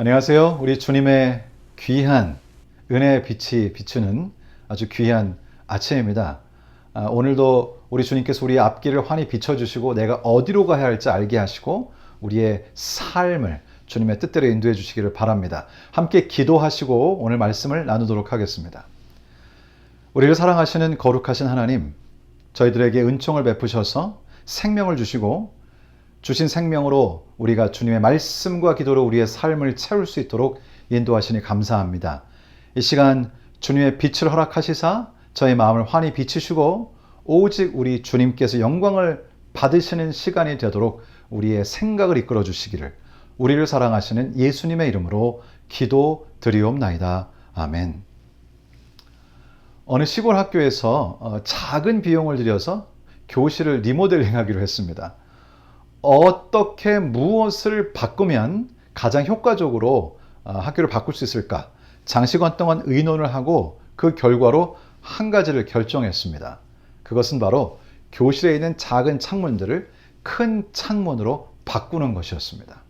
안녕하세요. 우리 주님의 귀한 은혜의 빛이 비추는 아주 귀한 아침입니다. 오늘도 우리 주님께서 우리의 앞길을 환히 비춰주시고 내가 어디로 가야 할지 알게 하시고 우리의 삶을 주님의 뜻대로 인도해 주시기를 바랍니다. 함께 기도하시고 오늘 말씀을 나누도록 하겠습니다. 우리를 사랑하시는 거룩하신 하나님, 저희들에게 은총을 베푸셔서 생명을 주시고 주신 생명으로 우리가 주님의 말씀과 기도로 우리의 삶을 채울 수 있도록 인도하시니 감사합니다. 이 시간 주님의 빛을 허락하시사 저의 마음을 환히 비추시고 오직 우리 주님께서 영광을 받으시는 시간이 되도록 우리의 생각을 이끌어 주시기를 우리를 사랑하시는 예수님의 이름으로 기도드리옵나이다. 아멘. 어느 시골 학교에서 작은 비용을 들여서 교실을 리모델링하기로 했습니다. 어떻게 무엇을 바꾸면 가장 효과적으로 학교를 바꿀 수 있을까? 장시간 동안 의논을 하고 그 결과로 한 가지를 결정했습니다. 그것은 바로 교실에 있는 작은 창문들을 큰 창문으로 바꾸는 것이었습니다.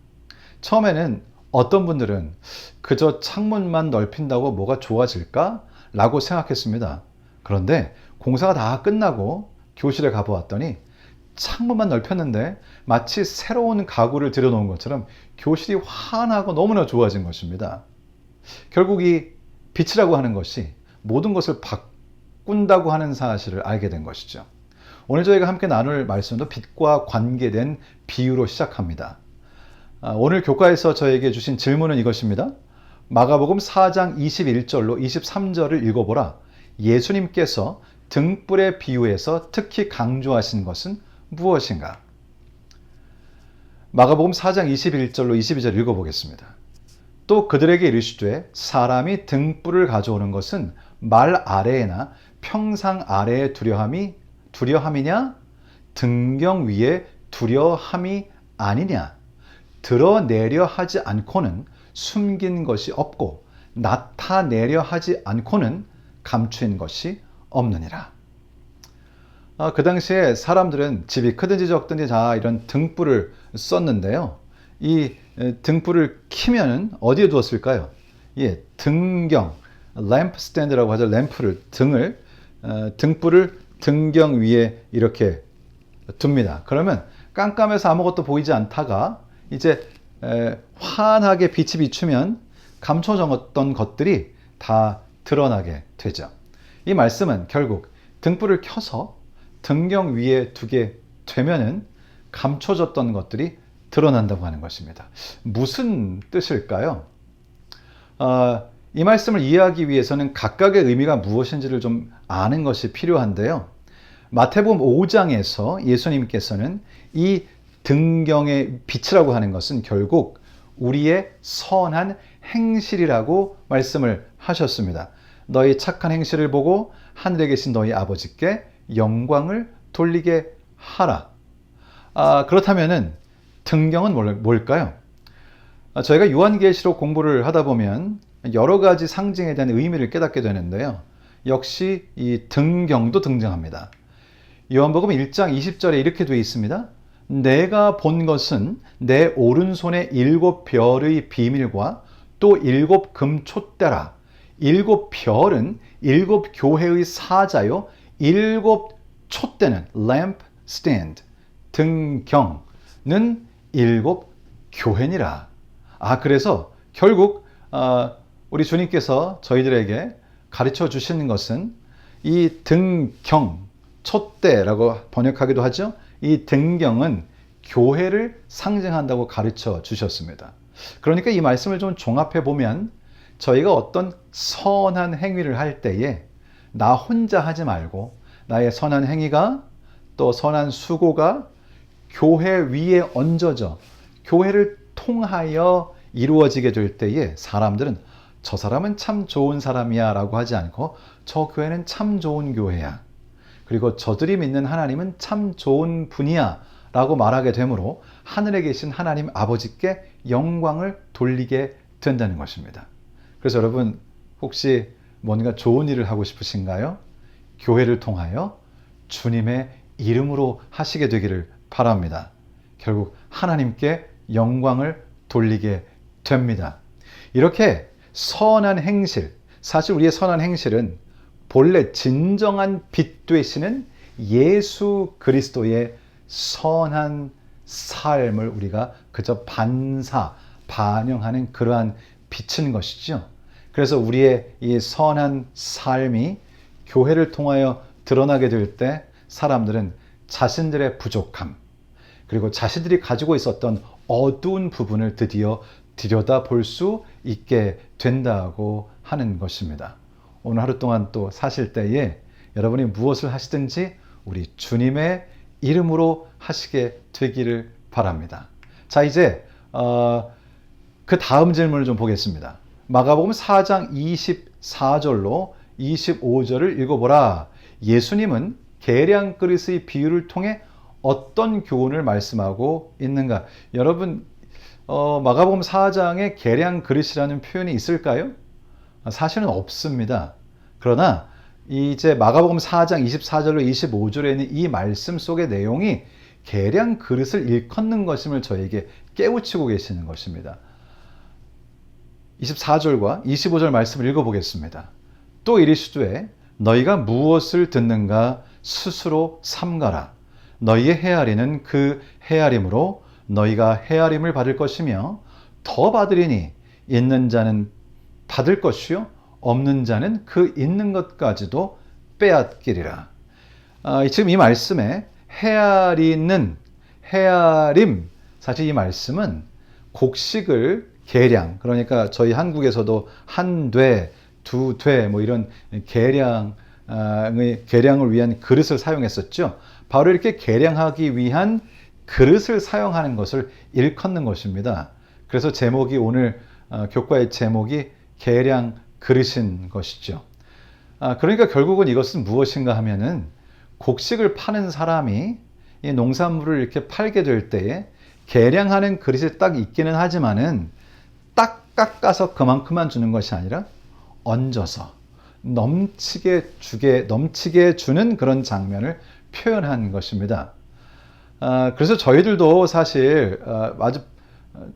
처음에는 어떤 분들은 그저 창문만 넓힌다고 뭐가 좋아질까? 라고 생각했습니다. 그런데 공사가 다 끝나고 교실에 가보았더니 창문만 넓혔는데 마치 새로운 가구를 들여놓은 것처럼 교실이 환하고 너무나 좋아진 것입니다. 결국 이 빛이라고 하는 것이 모든 것을 바꾼다고 하는 사실을 알게 된 것이죠. 오늘 저희가 함께 나눌 말씀도 빛과 관계된 비유로 시작합니다. 오늘 교과에서 저에게 주신 질문은 이것입니다. 마가복음 4장 21절로 23절을 읽어보라. 예수님께서 등불의 비유에서 특히 강조하신 것은 무엇인가? 마가복음 4장 21절로 22절 읽어보겠습니다. 또 그들에게 이르시되 사람이 등불을 가져오는 것은 말 아래에나 평상 아래에 두려함이냐? 등경 위에 두려함이 아니냐? 드러내려 하지 않고는 숨긴 것이 없고 나타내려 하지 않고는 감추인 것이 없느니라. 그 당시에 사람들은 집이 크든지 적든지 다 이런 등불을 썼는데요. 이 등불을 켜면 어디에 두었을까요? 예, 등경, 램프 스탠드라고 하죠. 등불을 등경 위에 이렇게 둡니다. 그러면 깜깜해서 아무것도 보이지 않다가 이제 환하게 빛이 비추면 감춰졌던 것들이 다 드러나게 되죠. 이 말씀은 결국 등불을 켜서 등경 위에 두게 되면은 감춰졌던 것들이 드러난다고 하는 것입니다. 무슨 뜻일까요? 이 말씀을 이해하기 위해서는 각각의 의미가 무엇인지를 좀 아는 것이 필요한데요. 마태복음 5장에서 예수님께서는 이 등경의 빛이라고 하는 것은 결국 우리의 선한 행실이라고 말씀을 하셨습니다. 너희 착한 행실을 보고 하늘에 계신 너희 아버지께 영광을 돌리게 하라. 그렇다면은 등경은 뭘까요? 저희가 요한계시록 공부를 하다 보면 여러 가지 상징에 대한 의미를 깨닫게 되는데요. 역시 이 등경도 등장합니다. 요한복음 1장 20절에 이렇게 되어 있습니다. 내가 본 것은 내 오른손에 7별의 비밀과 또 7 금촛대라. 7별은 7 교회의 사자요. 7 촛대는 lamp stand, 등경은 7 교회니라. 그래서 결국 우리 주님께서 저희들에게 가르쳐 주시는 것은 이 등경, 촛대라고 번역하기도 하죠. 이 등경은 교회를 상징한다고 가르쳐 주셨습니다. 그러니까 이 말씀을 좀 종합해 보면 저희가 어떤 선한 행위를 할 때에 나 혼자 하지 말고 나의 선한 행위가 또 선한 수고가 교회 위에 얹어져 교회를 통하여 이루어지게 될 때에 사람들은 저 사람은 참 좋은 사람이야 라고 하지 않고 저 교회는 참 좋은 교회야. 그리고 저들이 믿는 하나님은 참 좋은 분이야 라고 말하게 되므로 하늘에 계신 하나님 아버지께 영광을 돌리게 된다는 것입니다. 그래서 여러분 혹시 뭔가 좋은 일을 하고 싶으신가요? 교회를 통하여 주님의 이름으로 하시게 되기를 바랍니다. 결국 하나님께 영광을 돌리게 됩니다. 이렇게 선한 행실, 사실 우리의 선한 행실은 본래 진정한 빛 되시는 예수 그리스도의 선한 삶을 우리가 그저 반영하는 그러한 빛인 것이죠. 그래서 우리의 이 선한 삶이 교회를 통하여 드러나게 될 때 사람들은 자신들의 부족함, 그리고 자신들이 가지고 있었던 어두운 부분을 드디어 들여다볼 수 있게 된다고 하는 것입니다. 오늘 하루 동안 또 사실 때에 여러분이 무엇을 하시든지 우리 주님의 이름으로 하시게 되기를 바랍니다. 자, 이제 그 다음 질문을 좀 보겠습니다. 마가복음 4장 24절로 25절을 읽어보라. 예수님은 계량 그릇의 비유를 통해 어떤 교훈을 말씀하고 있는가? 여러분, 마가복음 4장에 계량 그릇이라는 표현이 있을까요? 사실은 없습니다. 그러나 이제 마가복음 4장 24절로 25절에 있는 이 말씀 속의 내용이 계량 그릇을 일컫는 것임을 저에게 깨우치고 계시는 것입니다. 24절과 25절 말씀을 읽어보겠습니다. 또 이르시되 너희가 무엇을 듣는가 스스로 삼가라. 너희의 헤아리는 그 헤아림으로 너희가 헤아림을 받을 것이며 더 받으리니 있는 자는 받을 것이요 없는 자는 그 있는 것까지도 빼앗기리라. 지금 이 말씀에 헤아리는, 헤아림, 사실 이 말씀은 곡식을 계량, 그러니까 저희 한국에서도 한 돼, 두 돼, 뭐 이런 계량을 위한 그릇을 사용했었죠. 바로 이렇게 계량하기 위한 그릇을 사용하는 것을 일컫는 것입니다. 그래서 제목이 오늘 교과의 제목이 계량 그릇인 것이죠. 그러니까 결국은 이것은 무엇인가 하면은 곡식을 파는 사람이 이 농산물을 이렇게 팔게 될 때에 계량하는 그릇이 딱 있기는 하지만은 딱 깎아서 그만큼만 주는 것이 아니라 얹어서 넘치게 주는 그런 장면을 표현한 것입니다. 그래서 저희들도 사실 아주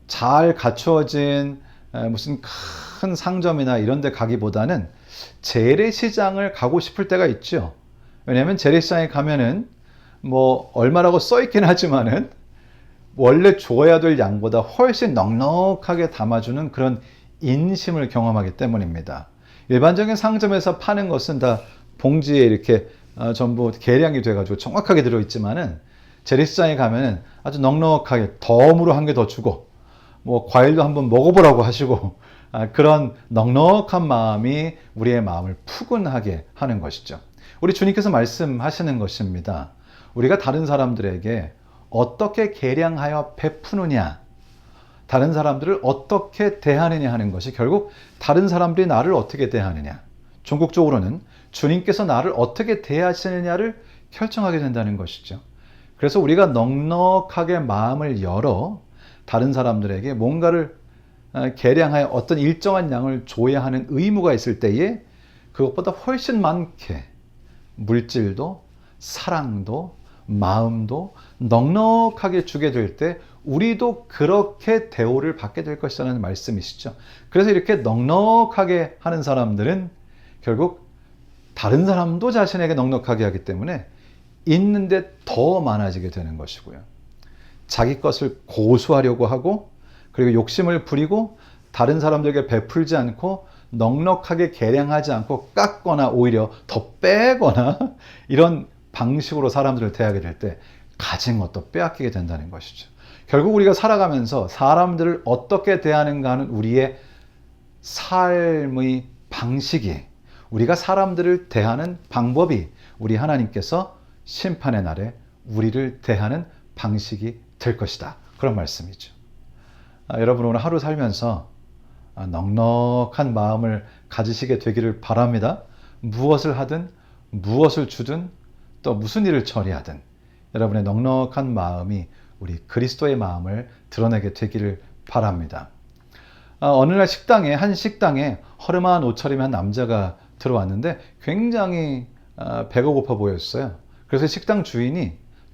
잘 갖추어진 무슨 큰 상점이나 이런 데 가기보다는 재래시장을 가고 싶을 때가 있죠. 왜냐하면 재래시장에 가면은 뭐 얼마라고 써있긴 하지만은 원래 줘야 될 양보다 훨씬 넉넉하게 담아주는 그런 인심을 경험하기 때문입니다. 일반적인 상점에서 파는 것은 다 봉지에 이렇게 전부 계량이 돼가지고 정확하게 들어있지만은 재래시장에 가면은 아주 넉넉하게 덤으로 한 개 더 주고 뭐 과일도 한번 먹어보라고 하시고 그런 넉넉한 마음이 우리의 마음을 푸근하게 하는 것이죠. 우리 주님께서 말씀하시는 것입니다. 우리가 다른 사람들에게 어떻게 계량하여 베푸느냐, 다른 사람들을 어떻게 대하느냐 하는 것이 결국 다른 사람들이 나를 어떻게 대하느냐, 궁극적으로는 주님께서 나를 어떻게 대하시느냐를 결정하게 된다는 것이죠. 그래서 우리가 넉넉하게 마음을 열어 다른 사람들에게 뭔가를 계량하여 어떤 일정한 양을 줘야 하는 의무가 있을 때에 그것보다 훨씬 많게 물질도 사랑도 마음도 넉넉하게 주게 될 때 우리도 그렇게 대우를 받게 될 것이라는 말씀이시죠. 그래서 이렇게 넉넉하게 하는 사람들은 결국 다른 사람도 자신에게 넉넉하게 하기 때문에 있는데 더 많아지게 되는 것이고요. 자기 것을 고수하려고 하고 그리고 욕심을 부리고 다른 사람들에게 베풀지 않고 넉넉하게 계량하지 않고 깎거나 오히려 더 빼거나 이런 방식으로 사람들을 대하게 될 때 가진 것도 빼앗기게 된다는 것이죠. 결국 우리가 살아가면서 사람들을 어떻게 대하는가 하는 우리의 삶의 방식이, 우리가 사람들을 대하는 방법이 우리 하나님께서 심판의 날에 우리를 대하는 방식이 될 것이다. 그런 말씀이죠. 여러분 오늘 하루 살면서 넉넉한 마음을 가지시게 되기를 바랍니다. 무엇을 하든 무엇을 주든 또 무슨 일을 처리하든 여러분의 넉넉한 마음이 우리 그리스도의 마음을 드러내게 되기를 바랍니다. 어느 날 한 식당에 허름한 옷 차림한 남자가 들어왔는데 굉장히 배가 고파 보였어요. 그래서 식당 주인이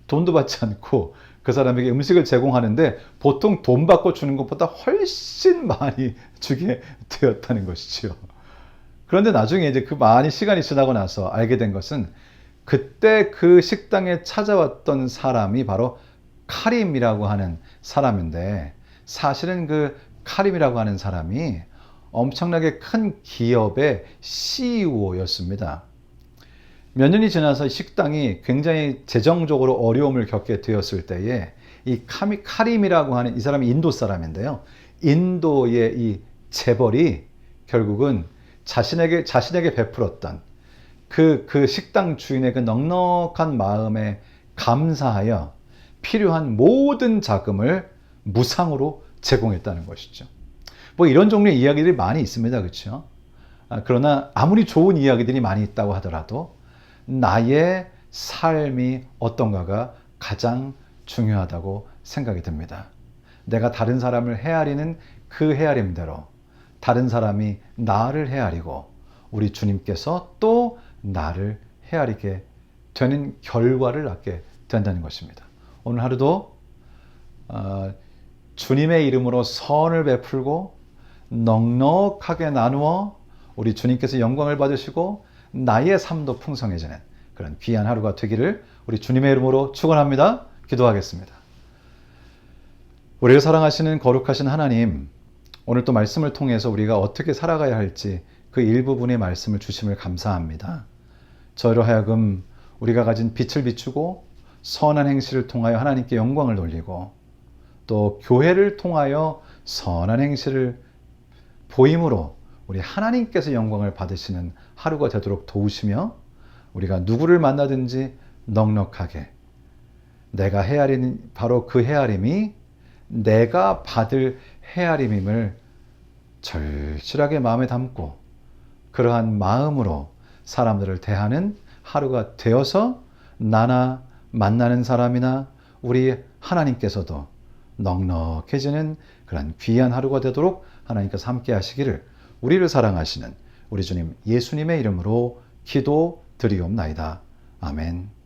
돈도 받지 않고 그 사람에게 음식을 제공하는데 보통 돈 받고 주는 것보다 훨씬 많이 주게 되었다는 것이지요. 그런데 나중에 이제 그 많이 시간이 지나고 나서 알게 된 것은 그때 그 식당에 찾아왔던 사람이 바로 카림이라고 하는 사람인데, 사실은 그 카림이라고 하는 사람이 엄청나게 큰 기업의 CEO였습니다. 몇 년이 지나서 식당이 굉장히 재정적으로 어려움을 겪게 되었을 때에 이 카림이라고 하는 이 사람이 인도 사람인데요. 인도의 이 재벌이 결국은 자신에게 베풀었던 그 식당 주인의 그 넉넉한 마음에 감사하여 필요한 모든 자금을 무상으로 제공했다는 것이죠. 뭐 이런 종류의 이야기들이 많이 있습니다. 그렇죠? 그러나 아무리 좋은 이야기들이 많이 있다고 하더라도 나의 삶이 어떤가가 가장 중요하다고 생각이 듭니다. 내가 다른 사람을 헤아리는 그 헤아림대로 다른 사람이 나를 헤아리고 우리 주님께서 또 나를 헤아리게 되는 결과를 낳게 된다는 것입니다. 오늘 하루도 주님의 이름으로 선을 베풀고 넉넉하게 나누어 우리 주님께서 영광을 받으시고 나의 삶도 풍성해지는 그런 귀한 하루가 되기를 우리 주님의 이름으로 축원합니다. 기도하겠습니다. 우리를 사랑하시는 거룩하신 하나님, 오늘 또 말씀을 통해서 우리가 어떻게 살아가야 할지 그 일부분의 말씀을 주심을 감사합니다. 저희로 하여금 우리가 가진 빛을 비추고 선한 행실을 통하여 하나님께 영광을 돌리고 또 교회를 통하여 선한 행실을 보임으로 우리 하나님께서 영광을 받으시는 하루가 되도록 도우시며 우리가 누구를 만나든지 넉넉하게 내가 헤아리는 바로 그 헤아림이 내가 받을 헤아림임을 절실하게 마음에 담고 그러한 마음으로 사람들을 대하는 하루가 되어서 나나 만나는 사람이나 우리 하나님께서도 넉넉해지는 그런 귀한 하루가 되도록 하나님께서 함께 하시기를 우리를 사랑하시는 우리 주님 예수님의 이름으로 기도드리옵나이다. 아멘.